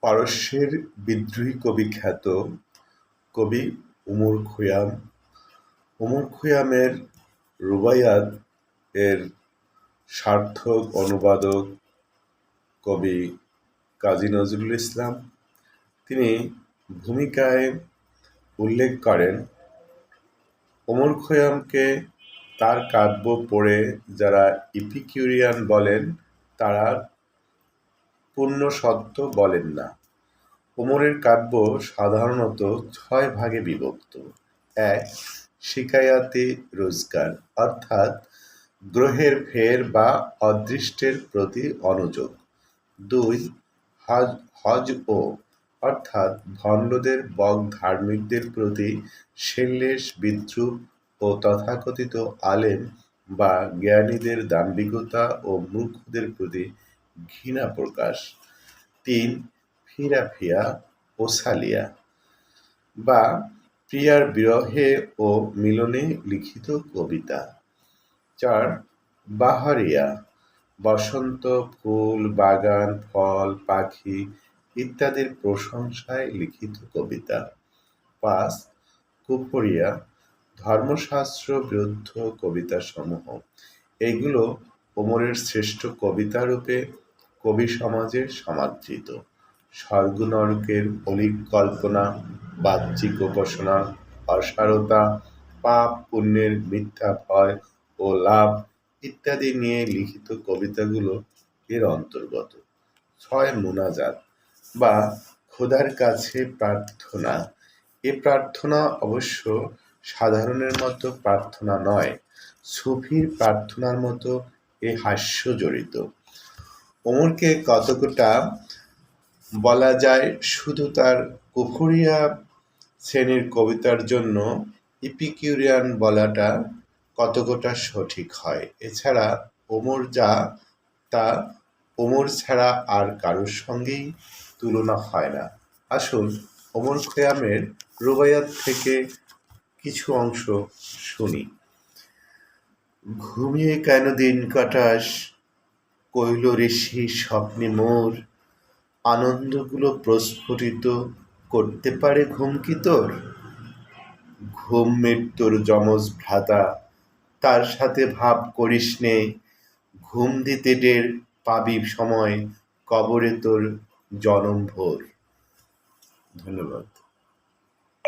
পারস্যের বিদ্রোহী কবি খ্যাত কবি উমর খৈয়াম। উমর খৈয়ামের রুবাইয়াত এর সার্থক অনুবাদক কবি কাজী নজরুল ইসলাম। তিনি ভূমিকায় উল্লেখ করেন, উমর খৈয়ামকে তার কাব্য পড়ে যারা ইপিকিউরিয়ান বলেন তারা পূর্ণ সত্য বলেন না। উমরের কাব্য সাধারণত ৬ ভাগে বিভক্ত। ১. শিকায়াতে রোজগার, অর্থাৎ গ্রহের ফের বা অদৃষ্টের প্রতি অনুযোগ। ২. হজ-ও, অর্থাৎ ভণ্ডদের বক ধার্মিকদের প্রতি শ্লেষ বিদ্রূপ ও তথাকথিত আলেম বা জ্ঞানীদের দাম্ভিকতা ও মূর্খদের প্রতি ঘৃণা প্রকাশ। ৩. ফিরাফিয়া ও সালিয়া, বা প্রিয়ার বিরহে ও মিলনে লিখিত কবিতা। ৪. বাহারিয়া, বসন্ত, ফুল, বাগান, ফল, পাখি ইত্যাদির প্রশংসায় লিখিত কবিতা। ৫. কুফরিয়া, ধর্মশাস্ত্র বিরুদ্ধ কবিতাসমূহ। এগুলো উমরের শ্রেষ্ঠ কবিতারূপে কবি সমাজে সমাদৃত। স্বর্গ নরকের অলীক কল্পনা, বাহ্যিক উপাসনা, অসারতা, পাপ পুণ্যের মিথ্যা ভয় ও লাভ ইত্যাদি নিয়ে লিখিত কবিতাগুলো এর অন্তর্গত। ৬. মুনাজাত বা খোদার কাছে প্রার্থনা। এ প্রার্থনা অবশ্য সাধারণের মতো প্রার্থনা নয়, সুফির প্রার্থনার মতো এ হাস্য জড়িত। ওমরকে কতকটা বলা যায় শুধু তার কুফরিয়া শ্রেণীর কবিতার জন্য ইপিকিউরিয়ান বলাটা কতকটা সঠিক হয়। এছাড়া ওমর যা তা ওমর ছাড়া আর কারোর সঙ্গেই তুলনা হয় না। আসুন উমর খৈয়ামের রুবাইয়াত থেকে কিছু অংশ শুনি। ঘুমিয়ে কেন দিন কাটাস, কৈল ঋষি স্বপ্নে মোর, আনন্দগুলো প্রস্ফুটিত করতে পারে ঘুম কি তোর? ঘুম মৃত্যুর যমজ ভ্রাতা, তার সাথে ভাব করিস নে, ঘুম দিতে টের পাবি সময়, কবরে তোর জনম ভোর। ধন্যবাদ।